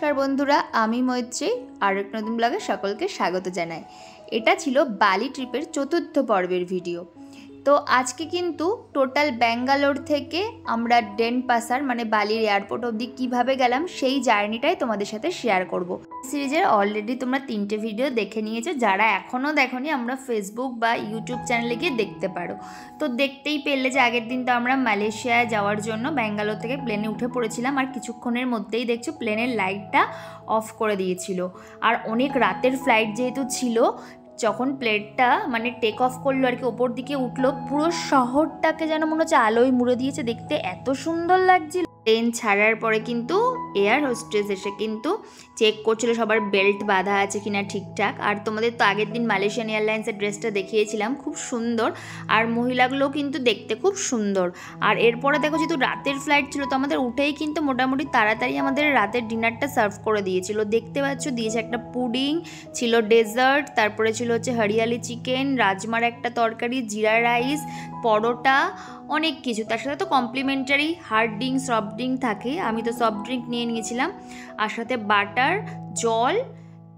নমস্কার বন্ধুরা, আমি মৈত্রী আর এক নতুন ব্লগে সকলকে স্বাগত জানাই। এটা ছিল বালি ট্রিপের চতুর্থ পর্বের ভিডিও। তো আজকে কিন্তু টোটাল ব্যাঙ্গালোর থেকে আমরা ডেনপাসার মানে বালির এয়ারপোর্ট অবধি কীভাবে গেলাম সেই জার্নিটাই তোমাদের সাথে শেয়ার করব। সিরিজের অলরেডি তোমরা 3টে ভিডিও দেখে নিয়েছো, যারা এখনও দেখোনি আমরা ফেসবুক বা ইউটিউব চ্যানেলে গিয়ে দেখতে পারো। তো দেখতেই পেলে যে আগের দিন তো আমরা মালয়েশিয়ায় যাওয়ার জন্য ব্যাঙ্গালোর থেকে প্লেনে উঠে পড়েছিলাম, আর কিছুক্ষণের মধ্যেই দেখছো প্লেনের লাইটটা অফ করে দিয়েছিল। আর অনেক রাতের ফ্লাইট যেহেতু ছিল, যখন প্লেনটা মানে টেক অফ করলো আর কি, ওপর দিকে উঠলো, পুরো শহরটাকে যেন মনে হচ্ছে আলোয় মুড়ে দিয়েছে, দেখতে এত সুন্দর লাগছিল। প্লেন ছাড়ার পরে কিন্তু এয়ার হোস্টেস এসে কিন্তু চেক করছিল সবার বেল্ট বাঁধা আছে কিনা ঠিকঠাক। আর তোমাদের তো আগের দিন মালয়েশিয়ান এয়ারলাইন্সের ড্রেসটা দেখিয়েছিলাম, খুব সুন্দর, আর মহিলাগুলোও কিন্তু দেখতে খুব সুন্দর। আর এরপরে দেখো যেহেতু রাতের ফ্লাইট ছিল, তো আমাদের উঠেই কিন্তু মোটামুটি তাড়াতাড়ি আমাদের রাতের ডিনারটা সার্ভ করে দিয়েছিল। দেখতে পাচ্ছ দিয়েছে একটা পুডিং, ছিল ডেজার্ট, তারপরে ছিল হচ্ছে হরিয়ালি চিকেন, রাজমার একটা তরকারি, জিরা রাইস, পরোটা, অনেক কিছু। তার সাথে তো complimentary hard drink soft drink থাকে, আমি তো সফট ড্রিঙ্ক নিয়ে নিয়েছিলাম, আর সাথে বাটার, জল।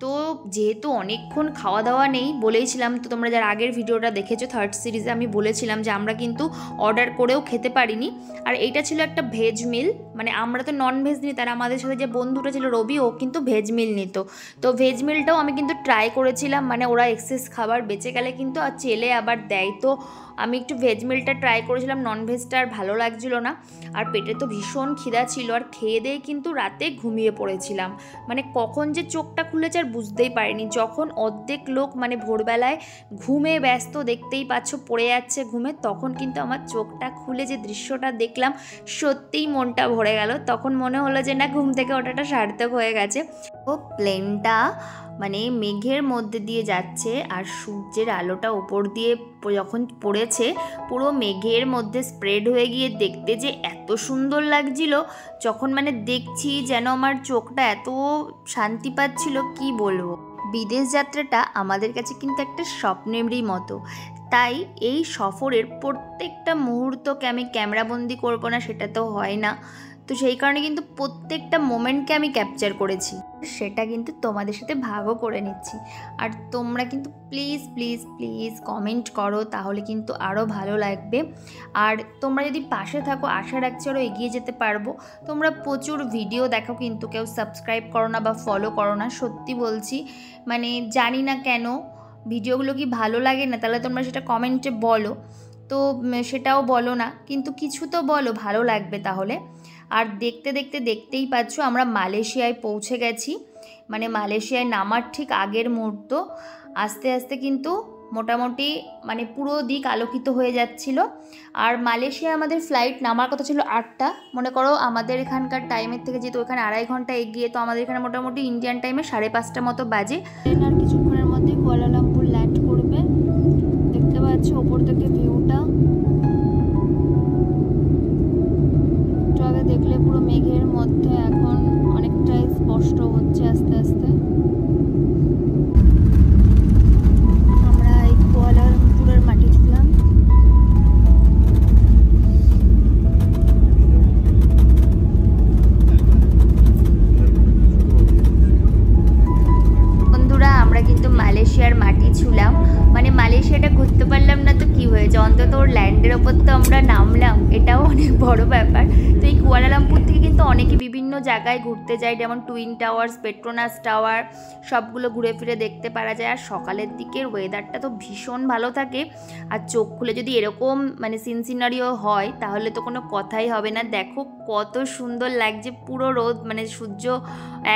তো যেহেতু অনেকক্ষণ খাওয়া দাওয়া নেই বলেইছিলাম, তো তোমরা যারা আগের ভিডিওটা দেখেছো থার্ড সিরিজে আমি বলেছিলাম যে আমরা কিন্তু অর্ডার করেও খেতে পারিনি। আর এইটা ছিল একটা ভেজ মিল, মানে আমরা তো নন ভেজ নিই, তারা আমাদের সাথে যে বন্ধুটা ছিল রবি, ও কিন্তু ভেজ মিল নিত। তো ভেজ মিলটাও আমি কিন্তু ট্রাই করেছিলাম, মানে ওরা এক্সেস খাবার বেঁচে গেলে কিন্তু আর চেলে আবার দেয়, তো আমি একটু ভেজ মিলটা ট্রাই করেছিলাম, নন ভেজটা আর ভালো লাগছিল না। আর পেটে তো ভীষণ খিদা ছিল, আর খেয়ে দিয়ে কিন্তু রাতে ঘুমিয়ে পড়েছিলাম, মানে কখন যে চোখটা খুলেছে আর বুঝতেই পারিনি। যখন অর্ধেক লোক মানে ভোরবেলায় ঘুমে ব্যস্ত, দেখতেই পাচ্ছ পড়ে যাচ্ছে ঘুমে, তখন কিন্তু আমার চোখটা খুলে যে দৃশ্যটা দেখলাম সত্যিই মনটা ভরে গেল। তখন মনে হলো যে না, ঘুম থেকে ওঠাটা সার্থক হয়ে গেছে। ও প্লেনটা মানে মেঘের মধ্যে দিয়ে যাচ্ছে, আর সূর্যের আলোটা ওপর দিয়ে যখন পড়েছে পুরো মেঘের মধ্যে স্প্রেড হয়ে গিয়ে দেখতে যে এত সুন্দর লাগছিল, যখন মানে দেখছি যেন আমার চোখটা এত শান্তি পাচ্ছিল কি বলবো। বিদেশ যাত্রাটা আমাদের কাছে কিন্তু একটা স্বপ্নেরই মতো, তাই এই সফরের প্রত্যেকটা মুহূর্তকে আমি ক্যামেরাবন্দি করবো না সেটা তো হয় না। তো সেই কারণে কিন্তু প্রত্যেকটা মোমেন্টকে আমি ক্যাপচার করেছি, সেটা কিন্তু তোমাদের সাথে ভাগও করে নিচ্ছি। আর তোমরা কিন্তু প্লিজ প্লিজ প্লিজ কমেন্ট করো, তাহলে কিন্তু আরও ভালো লাগবে। আর তোমরা যদি পাশে থাকো, আশা রাখছি আরও এগিয়ে যেতে পারবো। তোমরা প্রচুর ভিডিও দেখো কিন্তু কেউ সাবস্ক্রাইব করো না বা ফলো করো না, সত্যি বলছি, মানে জানি না কেন। ভিডিওগুলো কি ভালো লাগে না? তাহলে তোমরা সেটা কমেন্টে বলো, তো সেটাও বলো না, কিন্তু কিছু তো বলো, ভালো লাগবে তাহলে। আর দেখতে দেখতে দেখতেই পাচ্ছ আমরা মালয়েশিয়ায় পৌঁছে গেছি, মানে মালয়েশিয়ায় নামার ঠিক আগের মুহূর্ত। আস্তে আস্তে কিন্তু মোটামুটি মানে পুরো দিক আলোকিত হয়ে যাচ্ছিল। আর মালয়েশিয়ায় আমাদের ফ্লাইট নামার কথা ছিল 8টা, মনে করো আমাদের এখানকার টাইমের থেকে যেহেতু ওখানে 2.5 ঘন্টা এগিয়ে, তো আমাদের এখানে মোটামুটি ইন্ডিয়ান টাইমে 5:30 মতো বাজে। আর কিছুক্ষণের মধ্যে কুয়ালালামপুর ল্যান্ড করবে। দেখতে পাচ্ছ ওপর থেকে ভিউটা, দেখলে পুরো মেঘের মধ্যে এখন অনেকটাই স্পষ্ট হচ্ছে আস্তে আস্তে। আমরা এই কুয়ালালামপুরের মাটি ছুঁলাম। বন্ধুরা আমরা কিন্তু মালয়েশিয়ার মাটি ছুঁলাম, মানে মালয়েশিয়াটা ঘুরতে পারলাম না তো কি হয়েছে, অন্তত ওর ল্যান্ডের ওপর তো আমরা নামলাম, এটাও অনেক বড় ব্যাপার। তো এই কুয়ালালামপুর থেকে কিন্তু অনেকে বিভিন্ন জায়গায় ঘুরতে যায়, যেমন টুইন টাওয়ার্স, পেট্রোনাস টাওয়ার, সবগুলো ঘুরে ফিরে দেখতে পারা যায়। আর সকালের দিকের ওয়েদারটা তো ভীষণ ভালো থাকে, আর চোখ খুলে যদি এরকম মানে সিনারিও হয় তাহলে তো কোনো কথাই হবে না। দেখো কত সুন্দর লাগছে, পুরো রোদ মানে সূর্য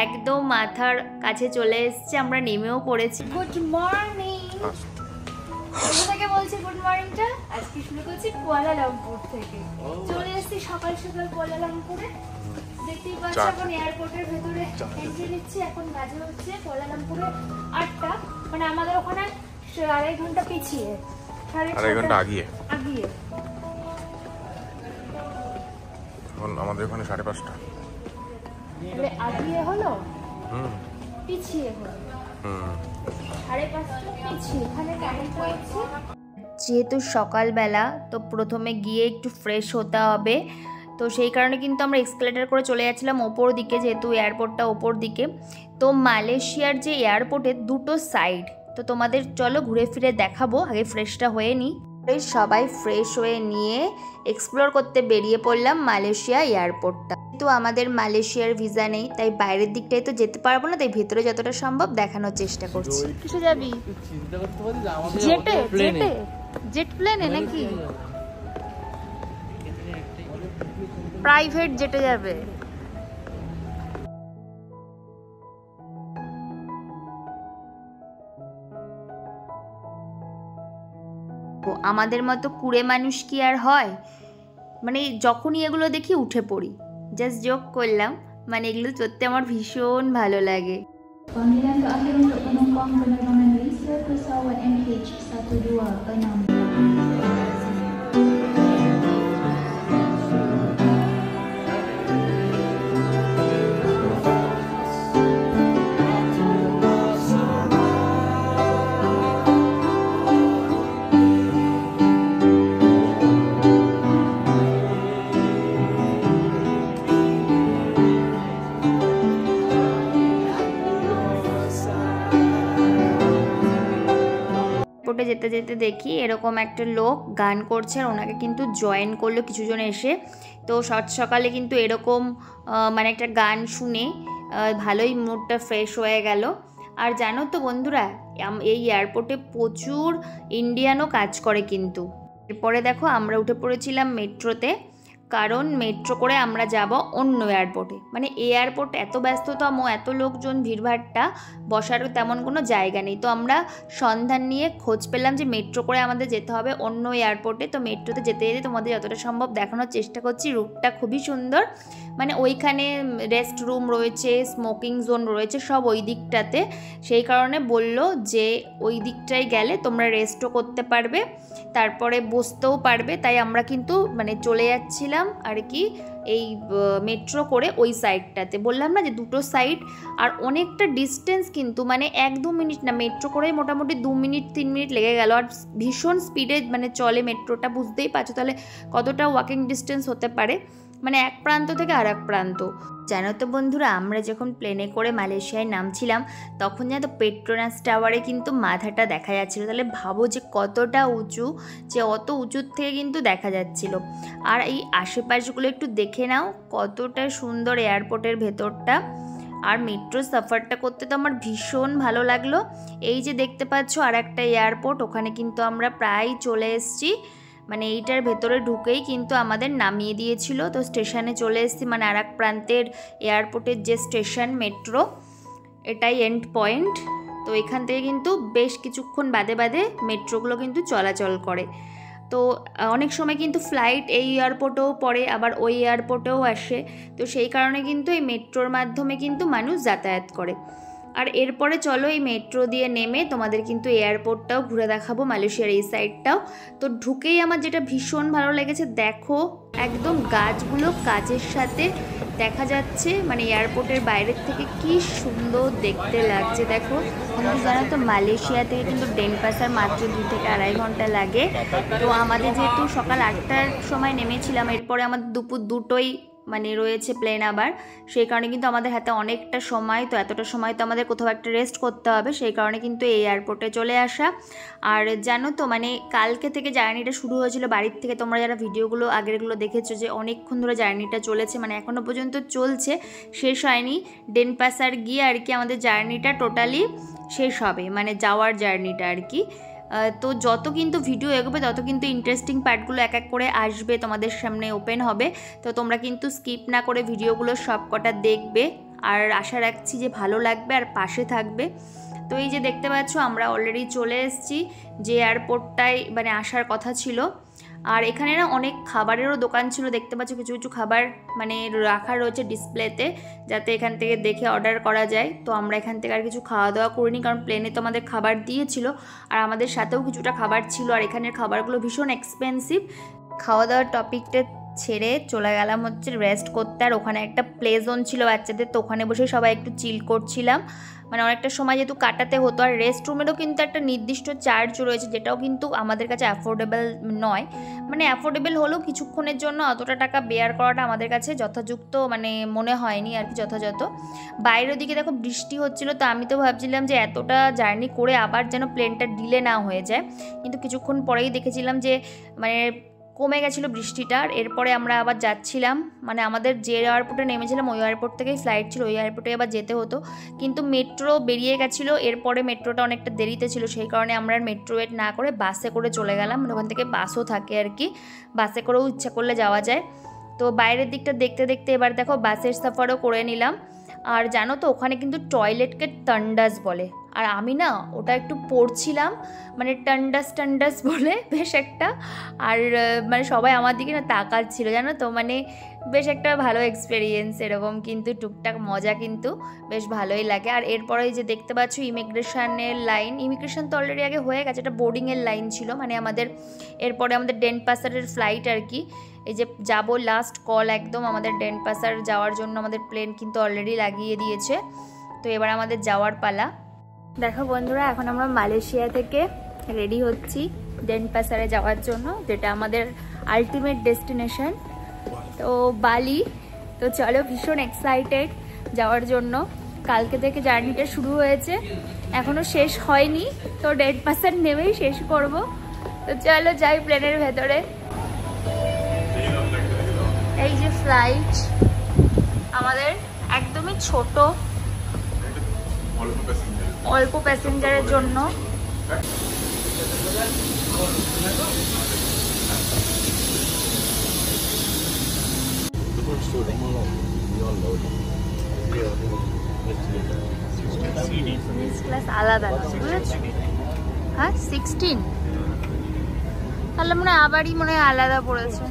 একদম মাথার কাছে চলে এসছে, আমরা নেমেও পড়েছি। গুড মর্নিং, কোথা থেকে বলছি গুড মর্নিংটা? আজকে শুরু করছি কুয়ালালামপুর থেকে। চলে এসেছি সকাল সকাল কুয়ালালামপুরে, দেখতেই পাচ্ছি এখন এয়ারপোর্টের ভেতরে এন্ট্রি নিচ্ছি। এখন বাজে হচ্ছে কুয়ালালামপুরে 8টা, মানে আমাদের ওখানে 2.5 ঘন্টা পিছিয়ে, 2.5 ঘন্টা আগিয়ে। এখন আমাদের ওখানে 5:30। তাহলে আগিয়ে হলো, পিছিয়ে হলো, 5:30 পিছিয়ে। এখানে কেমন পড়ছে? যেহেতু সকালবেলা, তো প্রথমে গিয়ে একটু ফ্রেশ হতে হবে, তো সেই কারণে কিন্তু আমরা এক্সকেলেটার করে চলে যাচ্ছিলাম ওপর দিকে, যেহেতু এয়ারপোর্টটা ওপর দিকে। তো মালয়েশিয়ার যে এয়ারপোর্টের দুটো সাইড, তো তোমাদের চলো ঘুরে ফিরে দেখাবো। আগে ফ্রেশটা হয়ে নিই। সবাই ফ্রেশ হয়ে নিয়ে এক্সপ্লোর করতে বেরিয়ে পড়লাম মালয়েশিয়া এয়ারপোর্টটা। কিন্তু আমাদের মালয়েশিয়ার ভিসা নেই, তাই বাইরের দিকটাই তো যেতে পারবো না, তাই ভেতরে যতটা সম্ভব দেখানোর চেষ্টা করছি। কিসে যাবি? জেটে? জেটে? জেট প্লেনে নাকি প্রাইভেট জেটে যাবে? আমাদের মতো কুড়ে মানুষ কি আর হয়, মানে যখনই এগুলো দেখি উঠে পড়ি। জাস্ট জোক করলাম, মানে এগুলো চড়তে আমার ভীষণ ভালো লাগে। Panggilan terakhir untuk penumpang penerbangan Malaysia pesawat MH326. এয়ারপোর্টে যেতে যেতে দেখি এরকম একটা লোক গান করছে, আর ওনাকে কিন্তু জয়েন করলো কিছুজন এসে। তো সকালে কিন্তু এরকম মানে একটা গান শুনে ভালোই মুডটা ফ্রেশ হয়ে গেল। আর জানো তো বন্ধুরা, এই এয়ারপোর্টে প্রচুর ইন্ডিয়ানও কাজ করে কিন্তু। এরপরে দেখো আমরা উঠে পড়েছিলাম মেট্রোতে, কারণ মেট্রো করে আমরা যাব অন্য এয়ারপোর্টে। মানে এয়ারপোর্ট এত ব্যস্ততম, এত লোকজন, ভিড়ভাড়টা, বসার তেমন কোনো জায়গা নেই। তো আমরা সন্ধান নিয়ে খোঁজ পেলাম যে মেট্রো করে আমাদের যেতে হবে অন্য এয়ারপোর্টে। তো মেট্রোতে যেতে যেতে তোমাদের যতটা সম্ভব দেখানোর চেষ্টা করছি। রুটটা খুবই সুন্দর, মানে ওইখানে রেস্ট রুম রয়েছে, স্মোকিং জোন রয়েছে, সব ওই দিকটাতে। সেই কারণে বলল যে ওই দিকটায় গেলে তোমরা রেস্টও করতে পারবে, তারপরে বসতেও পারবে। তাই আমরা কিন্তু মানে চলে যাচ্ছিলাম আর কি এই মেট্রো করে ওই সাইডটাতে। বললাম না যে দুটো সাইড, আর অনেকটা ডিস্টেন্স কিন্তু, মানে 1-2 মিনিট না, মেট্রো করে মোটামুটি 2 মিনিট 3 মিনিট লেগে গেল। আর ভীষণ স্পিডে মানে চলে মেট্রোটা, বুঝতেই পারছো তাহলে কতটা ওয়াকিং ডিস্টেন্স হতে পারে, মানে এক প্রান্ত থেকে আর এক প্রান্ত। জানো তো বন্ধুরা, আমরা যখন প্লেনে করে মালয়েশিয়ায় নামছিলাম তখন জানো পেট্রোনাস টাওয়ারে কিন্তু মাথাটা দেখা যাচ্ছিল। তাহলে ভাবো যে কতটা উঁচু, যে অত উঁচুর থেকে কিন্তু দেখা যাচ্ছিল। আর এই আশেপাশগুলো একটু দেখে নাও, কতটা সুন্দর এয়ারপোর্টের ভেতরটা। আর মেট্রো সফরটা করতে তো আমার ভীষণ ভালো লাগলো। এই যে দেখতে পাচ্ছ আর একটা এয়ারপোর্ট, ওখানে কিন্তু আমরা প্রায় চলে এসেছি। মানে এইটার ভেতরে ঢুকেই কিন্তু আমাদের নামিয়ে দিয়েছিল। তো স্টেশনে চলে এসেছি, মানে আর এক প্রান্তের এয়ারপোর্টের যে স্টেশন মেট্রো, এটাই এন্ড পয়েন্ট। তো এখান থেকে কিন্তু বেশ কিছুক্ষণ বাদে বাদে মেট্রোগুলো কিন্তু চলাচল করে। তো অনেক সময় কিন্তু ফ্লাইট এই এয়ারপোর্টেও পড়ে, আবার ওই এয়ারপোর্টেও আসে। তো সেই কারণে কিন্তু এই মেট্রোর মাধ্যমে কিন্তু মানুষ যাতায়াত করে। আর এরপরে চলো এই মেট্রো দিয়ে নেমে তোমাদের কিন্তু এয়ারপোর্টটাও ঘুরে দেখাবো, মালয়েশিয়ার এই সাইডটাও। তো ঢুকেই আমার যেটা ভীষণ ভালো লেগেছে, দেখো একদম গাছগুলো কাচের সাথে দেখা যাচ্ছে, মানে এয়ারপোর্টের বাইরের থেকে কি সুন্দর দেখতে লাগছে। দেখো তুমি জানো তো মালয়েশিয়া থেকে কিন্তু ডেনপাসার মাত্র 2 থেকে 2.5 ঘন্টা লাগে। তো আমাদের যেহেতু সকাল 8টার সময় নেমেছিলাম, এরপরে আমাদের দুপুর 2টোই মানে রয়েছে প্লেন আবার, সেই কারণে কিন্তু আমাদের হাতে অনেকটা সময়। তো এতটা সময় তো আমাদের কোথাও একটা রেস্ট করতে হবে, সেই কারণে কিন্তু এই এয়ারপোর্টে চলে আসা। আর জানো তো মানে কালকে থেকে জার্নিটা শুরু হয়েছিল বাড়ির থেকে। তোমরা যারা ভিডিওগুলো আগেরগুলো দেখেছো যে অনেকক্ষণ ধরে জার্নিটা চলেছে, মানে এখনও পর্যন্ত চলছে, শেষ হয়নি। ডেনপাসার গিয়ে আর কি আমাদের জার্নিটা টোটালি শেষ হবে, মানে যাওয়ার জার্নিটা আর কি। তো যত কিন্তু ভিডিও এগোবে তত কিন্তু ইন্টারেস্টিং পার্টগুলো এক এক করে আসবে, তোমাদের সামনে ওপেন হবে। তো তোমরা কিন্তু স্কিপ না করে ভিডিওগুলো সব কটা দেখবে, আর আশা রাখছি যে ভালো লাগবে আর পাশে থাকবে। তো এই যে দেখতে পাচ্ছ আমরা অলরেডি চলে এসেছি যে এয়ারপোর্টটায় মানে আসার কথা ছিল। আর এখানে না অনেক খাবারেরও দোকান ছিল, দেখতে পাচ্ছ কিছু কিছু খাবার মানে রাখা রয়েছে ডিসপ্লেতে, যাতে এখান থেকে দেখে অর্ডার করা যায়। তো আমরা এখান থেকে আর কিছু খাওয়া দাওয়া করিনি, কারণ প্লেনে তো আমাদের খাবার দিয়েছিল, আর আমাদের সাথেও কিছুটা খাবার ছিল। আর এখানের খাবারগুলো ভীষণ এক্সপেন্সিভ। খাওয়া দাওয়ার টপিকটা ছেড়ে চলে গেলাম হচ্ছে রেস্ট করতে। আর ওখানে একটা প্লে জোন ছিল বাচ্চাদের, তো ওখানে বসে সবাই একটু চিল করছিলাম, মানে অনেকটা সময় যেহেতু কাটাতে হতো। আর রেস্ট রুমেরও কিন্তু একটা নির্দিষ্ট চার্জ রয়েছে, যেটাও কিন্তু আমাদের কাছে অ্যাফোর্ডেবল নয়। মানে অ্যাফোর্ডেবল হলেও কিছুক্ষণের জন্য অতটা টাকা বেয়ার করাটা আমাদের কাছে যথাযুক্ত মানে মনে হয়নি আর কি, যথাযথ। বাইরের দিকে দেখো বৃষ্টি হচ্ছিল, তো আমি তো ভাবছিলাম যে এতটা জার্নি করে আবার যেন প্লেনটা ডিলে না হয়ে যায়, কিন্তু কিছুক্ষণ পরেই দেখেছিলাম যে মানে কমে গেছিলো বৃষ্টিটা। এরপরে আমরা আবার যাচ্ছিলাম, মানে আমাদের যে এয়ারপোর্টে নেমেছিলাম ওই এয়ারপোর্ট থেকেই ফ্লাইট ছিল, ওই এয়ারপোর্টে আবার যেতে হতো, কিন্তু মেট্রো বেরিয়ে গেছিলো। এরপরে মেট্রোটা অনেকটা দেরিতে ছিল, সেই কারণে আমরা মেট্রো ওয়েট না করে বাসে করে চলে গেলাম। মানে ওখান থেকে বাসও থাকে আর কি, বাসে করেও ইচ্ছা করলে যাওয়া যায়। তো বাইরের দিকটা দেখতে দেখতে এবার দেখো বাসের সাফারও করে নিলাম। আর জানো তো ওখানে কিন্তু টয়লেটকে টান্ডাস বলে, আর আমি না ওটা একটু পড়ছিলাম, মানে টান্ডাস বলে বেশ একটা। আর মানে সবাই আমার দিকে না তাকাচ্ছিল জানো তো, মানে বেশ একটা ভালো এক্সপেরিয়েন্স এরকম, কিন্তু টুকটাক মজা কিন্তু বেশ ভালোই লাগে। আর এরপরে যে দেখতে পাচ্ছ ইমিগ্রেশনের লাইন, ইমিগ্রেশন তো অলরেডি আগে হয়ে গেছে, এটা বোর্ডিংয়ের লাইন ছিল, মানে আমাদের এরপরে আমাদের ডেনপাসারের ফ্লাইট আর কি। এই যে যাবো লাস্ট কল একদম, আমাদের ডেনপাসার যাওয়ার জন্য আমাদের প্লেন কিন্তু অলরেডি লাগিয়ে দিয়েছে। তো এবার আমাদের যাওয়ার পালা। দেখো বন্ধুরা, এখন আমরা মালয়েশিয়া থেকে রেডি হচ্ছি ডেনপাসারে যাওয়ার জন্য, যেটা আমাদের আলটিমেট ডেস্টিনেশন, তো বালি। তো চলো, ভীষণ এক্সাইটেড যাওয়ার জন্য। কালকে থেকে জার্নিটা শুরু হয়েছে, এখনো শেষ হয়নি, তো ডেনপাসার নেমেই শেষ করব। তো চলো যাই প্লেনের ভেতরে। এই যে ফ্লাইট আমাদের একদমই ছোট, অল্প প্যাসেঞ্জারের জন্য। ক্লাস আলাদা, বুঝেছো? হ্যাঁ 16, তাহলে মনে হয় আবারই মনে হয় আলাদা পড়েছে।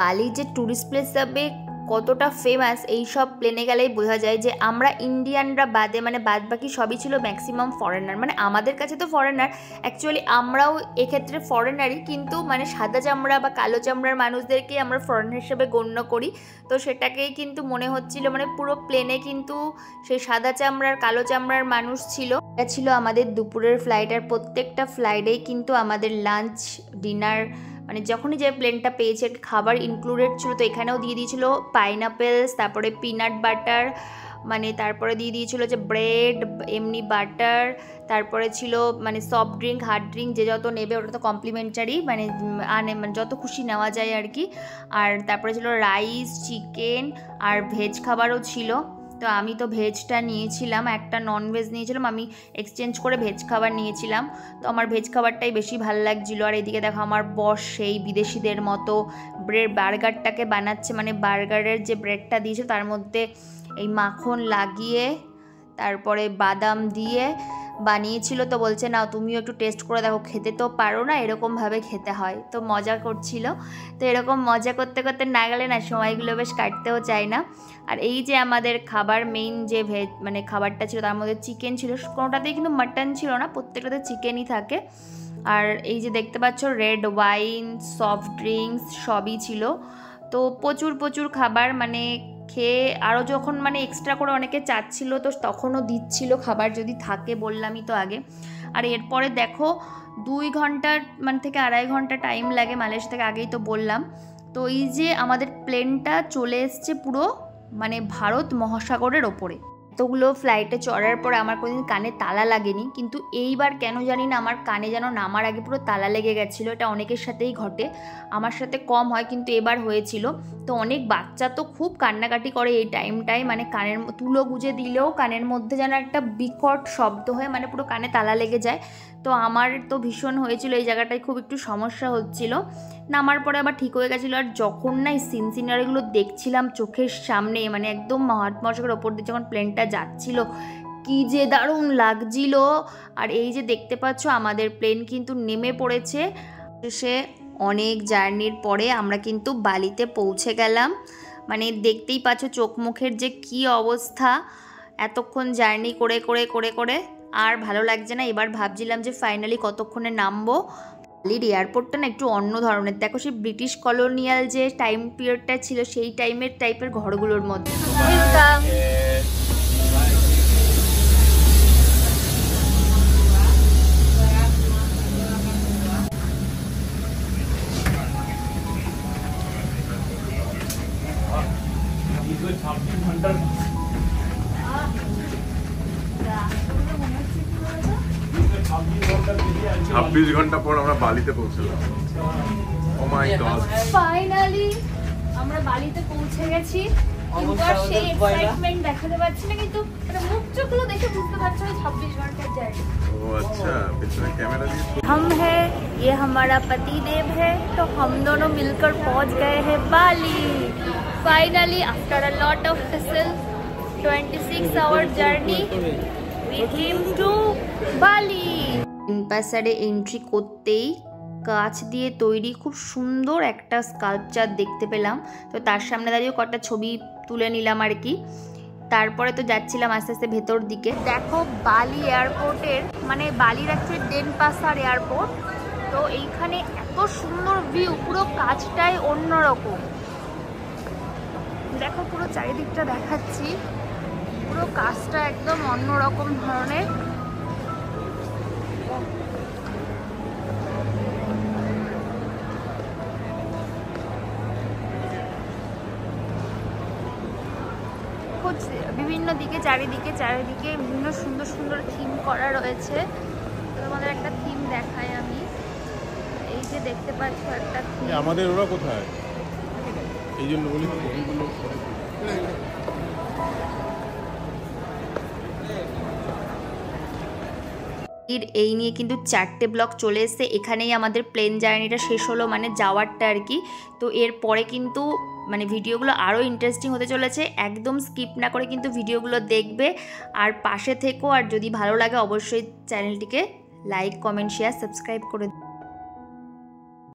বালি যে ট্যুরিস্ট প্লেস হিসাবে কতটা ফেমাস এই সব প্লেনে গেলেই বোঝা যায়, যে আমরা ইন্ডিয়ানরা বাদে মানে বাদ বাকি সবই ছিল ম্যাক্সিমাম ফরেনার। মানে আমাদের কাছে তো ফরেনার, অ্যাকচুয়ালি আমরাও এক্ষেত্রে ফরেনারই, কিন্তু মানে সাদা চামড়া বা কালো চামড়ার মানুষদেরকেই আমরা ফরেনার হিসেবে গণ্য করি। তো সেটাকেই কিন্তু মনে হচ্ছিল, মানে পুরো প্লেনে কিন্তু সেই সাদা চামড়ার কালো চামড়ার মানুষ ছিল। এটা ছিল আমাদের দুপুরের ফ্লাইট। আর প্রত্যেকটা ফ্লাইটেই কিন্তু আমাদের লাঞ্চ ডিনার মানে যখনই যে প্লেনটা পেয়েছে খাবার ইনক্লুডেড ছিল। তো এখানেও দিয়ে দিয়েছিল পাইনাপেলস, তারপরে পিনাট বাটার, মানে তারপরে দিয়ে দিয়েছিল যে ব্রেড, এমনি বাটার, তারপরে ছিল মানে সফট ড্রিঙ্ক, হার্ড ড্রিঙ্ক যে যত নেবে ওটা তো কমপ্লিমেন্টারি, মানে মানে যত খুশি নেওয়া যায় আর কি। আর তারপরে ছিল রাইস, চিকেন আর ভেজ খাবারও ছিল। তো আমি তো ভেজটা নিয়েছিলাম, একটা ননভেজ নিয়েছিলাম, আমি এক্সচেঞ্জ করে ভেজ খাবার নিয়েছিলাম। তো আমার ভেজ খাবারটাই বেশি ভালো লাগছিলো। আর এদিকে দেখো আমার বস সেই বিদেশিদের মতো ব্রেড বার্গারটাকে বানাচ্ছে, মানে বার্গারের যে ব্রেডটা দিয়েছে তার মধ্যে এই মাখন লাগিয়ে তারপরে বাদাম দিয়ে বানিয়েছিল। তো বলছে না তুমিও একটু টেস্ট করে দেখো, খেতে তো পারো না, এরকমভাবে খেতে হয়। তো মজা করছিল। তো এরকম মজা করতে করতে না গেলে না সময়গুলো বেশ কাটতেও চায় না। আর এই যে আমাদের খাবার মেইন যে ভেজ মানে খাবারটা ছিল তার মধ্যে চিকেন ছিল, কোনোটাতেই কিন্তু মাটন ছিল না, প্রত্যেকটাতে চিকেনই থাকে। আর এই যে দেখতে পাচ্ছ রেড ওয়াইন, সফট ড্রিঙ্কস সবই ছিল। তো প্রচুর খাবার, মানে খেয়ে আরও যখন মানে এক্সট্রা করে অনেকে চাচ্ছিল তো তখনও দিচ্ছিল খাবার যদি থাকে, বললামই তো আগে। আর এরপরে দেখো 2 ঘন্টা মানে থেকে 2.5 ঘন্টা টাইম লাগে মালয়েশিয়া থেকে, আগেই তো বললাম। তো এই যে আমাদের প্লেনটা চলে এসছে পুরো মানে ভারত মহাসাগরের ওপরে। এতগুলো ফ্লাইটে চড়ার পরে আমার কোনোদিন কানে তালা লাগেনি, কিন্তু এইবার কেন জানি না আমার কানে যেন নামার আগে পুরো তালা লেগে গেছিলো। এটা অনেকের সাথেই ঘটে, আমার সাথে কম হয় কিন্তু এবার হয়েছিল। তো অনেক বাচ্চা তো খুব কান্নাকাটি করে এই টাইমটায়, মানে কানের তুলো গুজে দিলেও কানের মধ্যে যেন একটা বিকট শব্দ হয়, মানে পুরো কানে তালা লেগে যায়। তো আমার তো ভীষণ হয়েছিল, এই জায়গাটায় খুব একটু সমস্যা হচ্ছিল। নামার পরে আবার ঠিক হয়ে গেছিলো। আর যখন না এই সিনারিগুলো দেখছিলাম চোখের সামনে, মানে একদম মহাসাগরের ওপর দিয়ে যখন প্লেনটা যাচ্ছিল, কি যে দারুণ লাগছিল। আর এই যে দেখতে পাচ্ছ আমাদের প্লেন কিন্তু নেমে পড়েছে। সে অনেক জার্নির পরে আমরা কিন্তু বালিতে পৌঁছে গেলাম। মানে দেখতেই পাচ্ছ চোখ মুখের যে কি অবস্থা, এতক্ষণ জার্নি করে আর ভালো লাগছে না। এবার ভাবছিলাম যে ফাইনালি কতক্ষণে নামবো। বালির এয়ারপোর্টটা না একটু অন্য ধরনের, দেখো সেই ব্রিটিশ কলোনিয়াল যে টাইম পিরিয়ডটা ছিল সেই টাইপের ঘরগুলোর মধ্যে। ছাব্বিশ ঘন্টা পর আমরা বালিতে পৌঁছলাম। ও মাই গড, ফাইনালি আমরা বালিতে পৌঁছে গেছি। কিন্তু আর সেই এক্সাইটমেন্ট দেখাতে পারছি না, কিন্তু মানে মুখ চোখগুলো দেখে বুঝতে পারছো 26 ঘন্টার জার্নি। ও আচ্ছা, পিছনে ক্যামেরা দিয়ে हम है, ये हमारा पति देव है, तो हम दोनों मिलकर पहुंच गए हैं Bali. Finally after a lot of hustle 26 hour journey we came to Bali। ইনপাসারে এন্ট্রি করতেই কাঁচ দিয়ে তৈরি খুব সুন্দর একটা স্কাল্পচার দেখতে পেলাম, তো তার সামনে দাঁড়িয়ে কটা ছবি তুলে নিলাম আর কি। তারপরে তো যাচ্ছিলাম আস্তে আস্তে ভেতর দিকে। দেখো বালি এয়ারপোর্টের মানে বালির অ্যাকচুয়ালি ডেনপাসার এয়ারপোর্ট, তো এইখানে এত সুন্দর ভিউ, পুরো কাজটাই অন্যরকম। দেখো পুরো চারিদিকটা দেখাচ্ছি, পুরো কাজটা একদম অন্যরকম ধরনের। বিভিন্ন দিকে চারিদিকে বিভিন্ন সুন্দর সুন্দর থিম করা রয়েছে। তোমাদের একটা থিম দেখাই আমি, এই যে দেখতে পাচ্ছ একটা থিম। আমাদের ওরা কোথায়, এই জন্য বলি এই নিয়ে কিন্তু 4টে ব্লক চলে এসছে। এখানেই আমাদের প্লেন জার্নিটা শেষ হলো, মানে যাওয়ারটা আর কি। তো এরপরে কিন্তু মানে ভিডিওগুলো আরও ইন্টারেস্টিং হতে চলেছে, একদম স্কিপ না করে কিন্তু ভিডিওগুলো দেখবে আর পাশে থেকো। আর যদি ভালো লাগে অবশ্যই চ্যানেলটিকে লাইক, কমেন্ট, শেয়ার, সাবস্ক্রাইব করে